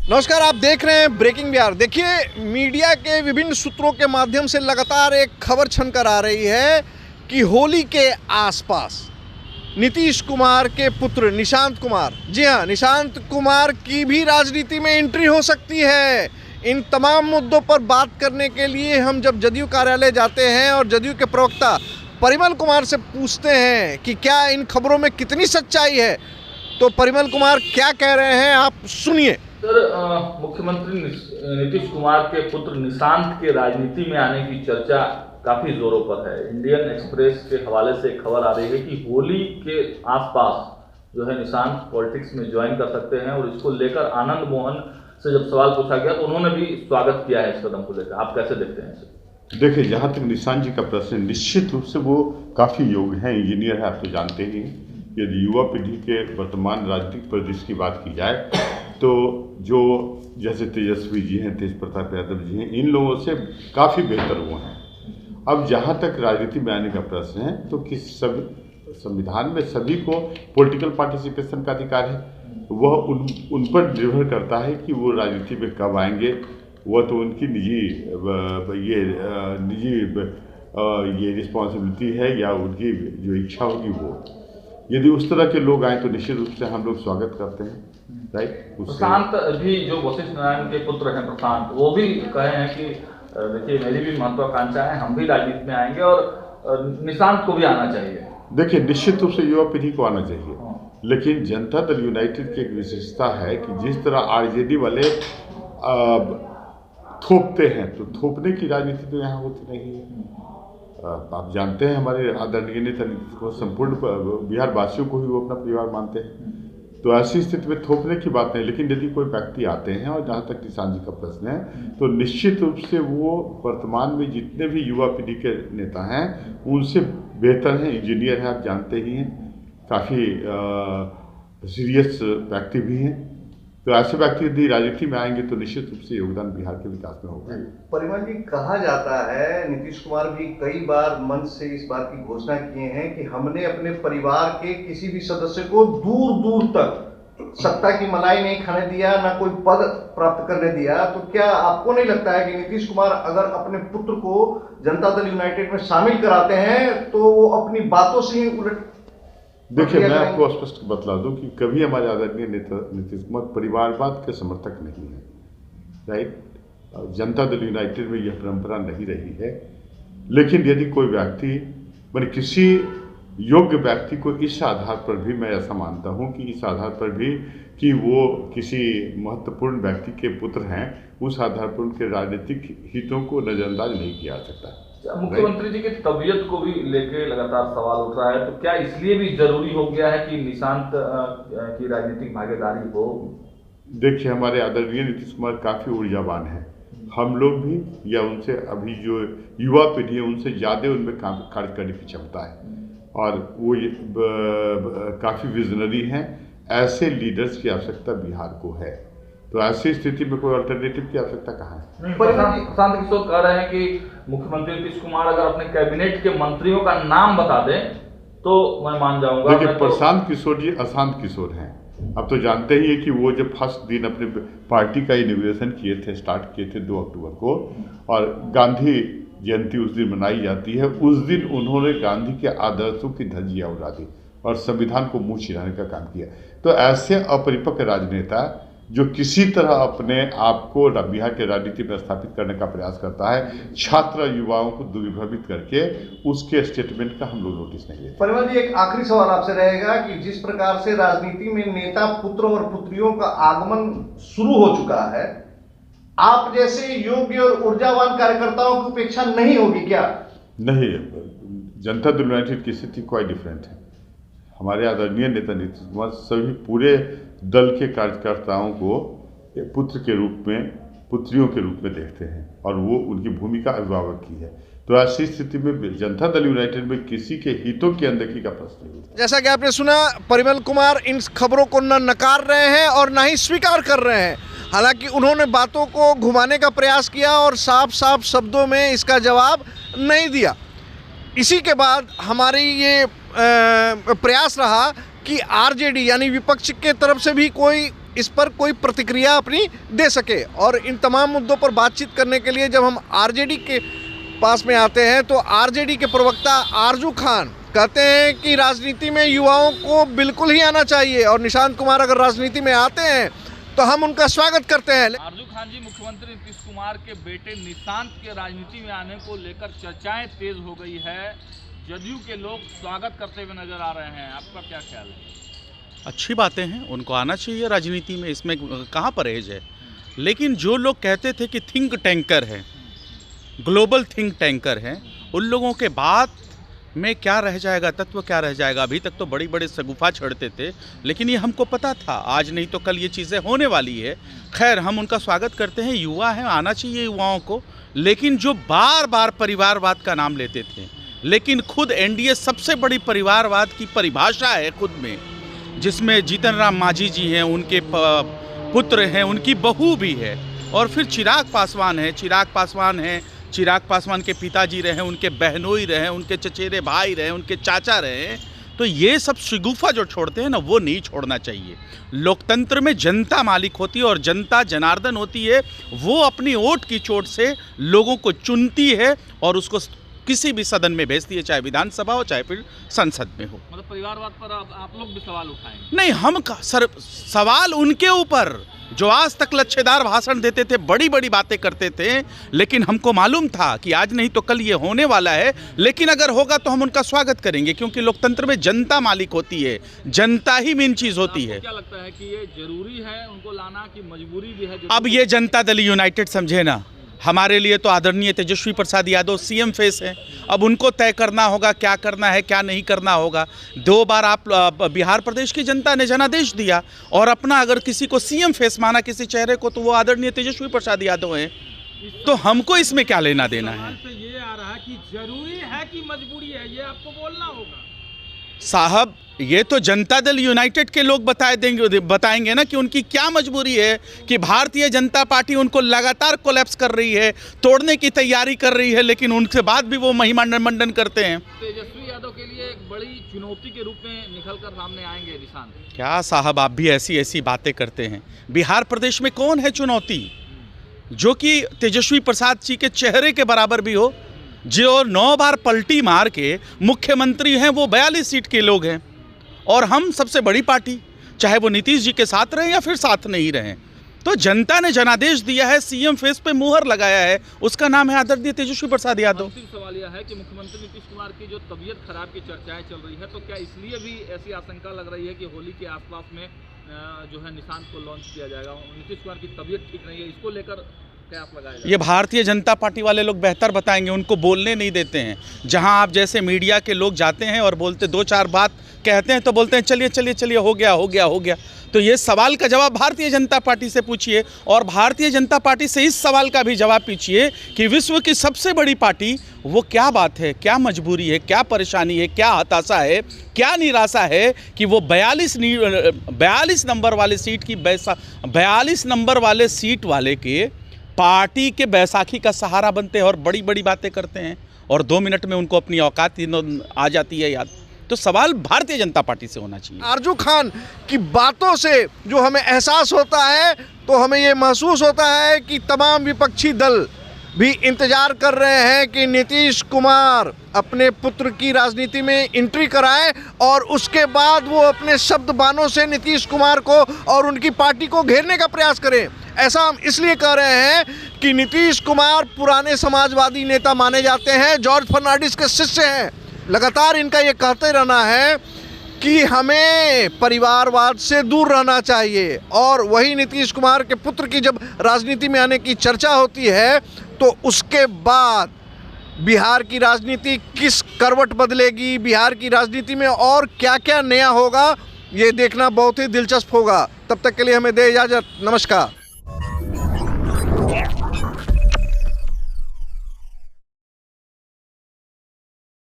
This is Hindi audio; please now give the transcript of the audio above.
नमस्कार, आप देख रहे हैं ब्रेकिंग बिहार। देखिए, मीडिया के विभिन्न सूत्रों के माध्यम से लगातार एक खबर छनकर आ रही है कि होली के आसपास नीतीश कुमार के पुत्र निशांत कुमार, जी हाँ, निशांत कुमार की भी राजनीति में एंट्री हो सकती है। इन तमाम मुद्दों पर बात करने के लिए हम जब जदयू कार्यालय जाते हैं और जदयू के प्रवक्ता परिमल कुमार से पूछते हैं कि क्या इन खबरों में कितनी सच्चाई है, तो परिमल कुमार क्या कह रहे हैं, आप सुनिए। सर, मुख्यमंत्री नीतीश कुमार के पुत्र निशांत के राजनीति में आने की चर्चा काफी जोरों पर है। इंडियन एक्सप्रेस के हवाले से खबर आ रही है कि होली के आसपास जो है निशांत पॉलिटिक्स में ज्वाइन कर सकते हैं, और इसको लेकर आनंद मोहन से जब सवाल पूछा गया तो उन्होंने भी स्वागत किया है इस कदम को लेकर। आप कैसे देखते हैं इसे? देखिए, जहाँ तक निशांत जी का प्रश्न, निश्चित रूप से वो काफ़ी योग्य हैं, इंजीनियर है, आप तो जानते ही। यदि युवा पीढ़ी के वर्तमान राजनीतिक परिदृश्य की बात की जाए तो जो जैसे तेजस्वी जी हैं, तेज प्रताप यादव जी हैं, इन लोगों से काफ़ी बेहतर वो हैं। अब जहाँ तक राजनीति में आने का प्रश्न है तो किस संविधान में सभी को पॉलिटिकल पार्टिसिपेशन का अधिकार है। वह उन पर निर्भर करता है कि वो राजनीति में कब आएंगे। वह तो उनकी निजी रिस्पॉन्सिबिलिटी है या उनकी जो इच्छा होगी वो। यदि उस तरह के लोग आए तो निश्चित रूप से हम लोग स्वागत करते हैं। राइट। प्रशांत भी जो वशिष्ठ नारायण के पुत्र हैं प्रशांत, वो भी कहे हैं कि देखिए मेरी भी महत्वाकांक्षा है, हम भी राजनीति में आएंगे और निशांत को भी आना चाहिए। देखिए, निश्चित रूप से युवा पीढ़ी को आना चाहिए, लेकिन जनता दल यूनाइटेड की एक विशेषता है कि जिस तरह आरजेडी वाले थोपते हैं, तो थोपने की राजनीति तो यहाँ होती नहीं है। आप जानते हैं हमारे आदरणीय नेता नीतीश कुमार संपूर्ण बिहार वासियों को ही वो अपना परिवार मानते हैं, तो ऐसी स्थिति में थोपने की बात नहीं। लेकिन यदि कोई व्यक्ति आते हैं, और जहाँ तक निशांत जी का प्रश्न है, तो निश्चित रूप से वो वर्तमान में जितने भी युवा पीढ़ी के नेता हैं उनसे बेहतर हैं, इंजीनियर हैं, आप जानते ही हैं, काफ़ी सीरियस व्यक्ति भी हैं। तो ऐसे व्यक्ति यदि राजनीति में आएंगे तो निश्चित रूप से योगदान बिहार के विकास में होगा। परिमल जी, कहा जाता है, नीतीश कुमार भी कई बार मंच से इस बात की घोषणा किए हैं कि हमने अपने परिवार के किसी भी सदस्य को दूर दूर तक सत्ता की मलाई नहीं खाने दिया, ना कोई पद प्राप्त करने दिया। तो क्या आपको नहीं लगता है कि नीतीश कुमार अगर अपने पुत्र को जनता दल यूनाइटेड में शामिल कराते हैं तो वो अपनी बातों से ही उलट? देखिए, मैं आपको स्पष्ट बतला दूं कि कभी हमारे आदरणीय नेता नीतीश कुमार परिवारवाद के समर्थक नहीं है। राइट। जनता दल यूनाइटेड में यह परंपरा नहीं रही है। लेकिन यदि कोई व्यक्ति माने किसी योग्य व्यक्ति को इस आधार पर भी मैं ऐसा मानता हूं कि इस आधार पर भी कि वो किसी महत्वपूर्ण व्यक्ति के पुत्र हैं, उस आधार पर उनके राजनीतिक हितों को नजरअंदाज नहीं किया जा सकता। मुख्यमंत्री जी की तबीयत को भी लेके लगातार सवाल उठ रहा है, तो क्या इसलिए भी जरूरी हो गया है कि निशांत की राजनीतिक भागीदारी हो? देखिए, हमारे आदरणीय नीतीश कुमार काफ़ी ऊर्जावान हैं। हम लोग भी या उनसे अभी जो युवा पीढ़ी है उनसे ज़्यादा उनमें कार्य करने की क्षमता है, और वो काफ़ी विजनरी हैं। ऐसे लीडर्स की आवश्यकता बिहार को है, तो ऐसी स्थिति में कोई अल्टरनेटिव की आवश्यकता कहाँ है? प्रशांत किशोर कह रहे हैं कि मुख्यमंत्री नीतीश कुमार अगर अपने कैबिनेट के मंत्रियों का नाम बता दें तो मैं मान जाऊंगा। देखिए, प्रशांत किशोर जी अशांत किशोर हैं। अब तो जानते ही है कि वो जब फर्स्ट दिन अपने पार्टी का इनॉग्रेशन किए थे, स्टार्ट किए थे 2 अक्टूबर को, और गांधी जयंती उस दिन मनाई जाती है। उस दिन उन्होंने गांधी के आदर्शों की धज्जियां उड़ा दी और संविधान को मुंह छिड़ाने का काम किया। तो ऐसे अपरिपक्व राजनेता जो किसी तरह अपने आप को बिहार के राजनीति में स्थापित करने का प्रयास करता है, छात्र युवाओं को दुर्भ्रमित करके, उसके स्टेटमेंट का हम लोग नोटिस नहीं लेते। परिमल जी, एक आखिरी सवाल आपसे रहेगा कि जिस प्रकार से राजनीति में नेता पुत्रों और पुत्रियों का आगमन शुरू हो चुका है, आप जैसे योग्य और ऊर्जावान कार्यकर्ताओं की उपेक्षा नहीं होगी क्या? नहीं, जनता दल यूनाइटेड की स्थिति क्वाइट डिफरेंट है। हमारे आदरणीय नेता नीतीश कुमार सभी पूरे दल के कार्यकर्ताओं को पुत्र के रूप में, पुत्रियों के रूप में देखते हैं, और वो उनकी भूमिका अभिभावक की है। तो ऐसी स्थिति में जनता दल यूनाइटेड में किसी के हितों की अनदेखी का प्रश्न नहीं होता। जैसा कि आपने सुना, परिमल कुमार इन खबरों को न नकार रहे हैं और न ही स्वीकार कर रहे हैं। हालांकि उन्होंने बातों को घुमाने का प्रयास किया और साफ साफ शब्दों में इसका जवाब नहीं दिया। इसी के बाद हमारी ये प्रयास रहा कि आरजेडी यानी विपक्ष के तरफ से भी कोई इस पर कोई प्रतिक्रिया अपनी दे सके। और इन तमाम मुद्दों पर बातचीत करने के लिए जब हम आरजेडी के पास में आते हैं तो आरजेडी के प्रवक्ता आरजू खान कहते हैं कि राजनीति में युवाओं को बिल्कुल ही आना चाहिए और निशांत कुमार अगर राजनीति में आते हैं तो हम उनका स्वागत करते हैं। आरजू खान जी, मुख्यमंत्री नीतीश कुमार के बेटे निशांत के राजनीति में आने को लेकर चर्चाएं तेज हो गई है। जदयू के लोग स्वागत करते हुए नजर आ रहे हैं, आपका क्या ख्याल है? अच्छी बातें हैं, उनको आना चाहिए राजनीति में, इसमें कहाँ परहेज है। लेकिन जो लोग कहते थे कि थिंक टैंकर है, ग्लोबल थिंक टैंकर हैं, उन लोगों के बात में क्या रह जाएगा, तत्व क्या रह जाएगा। अभी तक तो बड़ी बड़े शगुफा छड़ते थे, लेकिन ये हमको पता था आज नहीं तो कल ये चीज़ें होने वाली है। खैर, हम उनका स्वागत करते हैं, युवा हैं, आना चाहिए युवाओं को। लेकिन जो बार बार परिवारवाद का नाम लेते थे, लेकिन खुद एनडीए सबसे बड़ी परिवारवाद की परिभाषा है खुद में, जिसमें जीतन राम मांझी जी हैं, उनके पुत्र हैं, उनकी बहू भी है, और फिर चिराग पासवान है। चिराग पासवान के पिताजी रहे, उनके बहनोई रहे, उनके चचेरे भाई रहे, उनके चाचा रहे। तो ये सब शगुफा जो छोड़ते हैं ना, वो नहीं छोड़ना चाहिए। लोकतंत्र में जनता मालिक होती है और जनता जनार्दन होती है। वो अपनी वोट की चोट से लोगों को चुनती है और उसको किसी भी सदन में भेजती है, चाहे विधानसभा हो चाहे फिर संसद में हो। मतलब परिवारवाद पर आप लोग भी सवाल उठाएंगे? नहीं, हम सवाल उनके ऊपर जो आज तक लच्छेदार भाषण देते थे, बड़ी बड़ी बातें करते थे, लेकिन हमको मालूम था कि आज नहीं तो कल ये होने वाला है। लेकिन अगर होगा तो हम उनका स्वागत करेंगे, क्योंकि लोकतंत्र में जनता मालिक होती है, जनता ही मेन चीज होती है। क्या लगता है कि ये जरूरी है उनको लाना कि मजबूरी भी है? अब ये जनता दल यूनाइटेड समझे ना, हमारे लिए तो आदरणीय तेजस्वी प्रसाद यादव सीएम फेस हैं। अब उनको तय करना होगा क्या करना है क्या नहीं करना होगा। 2 बार आप बिहार प्रदेश की जनता ने जनादेश दिया और अपना अगर किसी को सीएम फेस माना किसी चेहरे को, तो वो आदरणीय तेजस्वी प्रसाद यादव हैं। तो हमको इसमें क्या लेना देना है? ये आ रहा है कि जरूरी है कि मजबूरी है, ये आपको बोलना होगा। साहब, ये तो जनता दल यूनाइटेड के लोग बताएंगे ना कि उनकी क्या मजबूरी है कि भारतीय जनता पार्टी उनको लगातार कोलैप्स कर रही है, तोड़ने की तैयारी कर रही है, लेकिन उनके बाद भी वो महिमांडन करते हैं। तेजस्वी यादव के लिए एक बड़ी चुनौती के रूप में निकलकर सामने आएंगे निशांत। क्या साहब, आप भी ऐसी बातें करते हैं। बिहार प्रदेश में कौन है चुनौती जो कि तेजस्वी प्रसाद जी के चेहरे के बराबर भी हो? जो 9 बार पलटी मार के मुख्यमंत्री हैं, वो 42 सीट के लोग हैं, और हम सबसे बड़ी पार्टी, चाहे वो नीतीश जी के साथ रहे या फिर साथ नहीं रहे। तो जनता ने जनादेश दिया है, सीएम फेस पे मुहर लगाया है, उसका नाम है आदरणीय तेजस्वी प्रसाद यादव। अंतिम सवाल यह है कि मुख्यमंत्री नीतीश कुमार की जो तबीयत खराब की चर्चाएं चल रही है, तो क्या इसलिए भी ऐसी आशंका लग रही है कि होली के आसपास में जो है निशांत को लॉन्च किया जाएगा? नीतीश कुमार की तबीयत ठीक नहीं है, इसको लेकर ये भारतीय जनता पार्टी वाले लोग बेहतर बताएंगे, उनको बोलने नहीं देते हैं। जहां आप जैसे मीडिया के लोग जाते हैं और बोलते 2-4 बात कहते हैं तो बोलते हैं चलिए हो गया। तो ये सवाल का जवाब भारतीय जनता पार्टी से पूछिए, और भारतीय जनता पार्टी से इस सवाल का भी जवाब पूछिए कि विश्व की सबसे बड़ी पार्टी, वो क्या बात है, क्या मजबूरी है, क्या परेशानी है, क्या हताशा है, क्या निराशा है कि वो 42 नंबर वाले सीट की 42 नंबर वाले सीट वाले के पार्टी के बैसाखी का सहारा बनते हैं और बड़ी बड़ी बातें करते हैं, और 2 मिनट में उनको अपनी औकात आ जाती है याद। तो सवाल भारतीय जनता पार्टी से होना चाहिए। आरजू खान की बातों से जो हमें एहसास होता है, तो हमें ये महसूस होता है कि तमाम विपक्षी दल भी इंतजार कर रहे हैं कि नीतीश कुमार अपने पुत्र की राजनीति में एंट्री कराए और उसके बाद वो अपने शब्द बानों से नीतीश कुमार को और उनकी पार्टी को घेरने का प्रयास करें। ऐसा हम इसलिए कह रहे हैं कि नीतीश कुमार पुराने समाजवादी नेता माने जाते हैं, जॉर्ज फर्नांडिस के शिष्य हैं। लगातार इनका ये कहते रहना है कि हमें परिवारवाद से दूर रहना चाहिए, और वही नीतीश कुमार के पुत्र की जब राजनीति में आने की चर्चा होती है तो उसके बाद बिहार की राजनीति किस करवट बदलेगी, बिहार की राजनीति में और क्या क्या नया होगा, ये देखना बहुत ही दिलचस्प होगा। तब तक के लिए हमें दे इजाज़त। नमस्कार।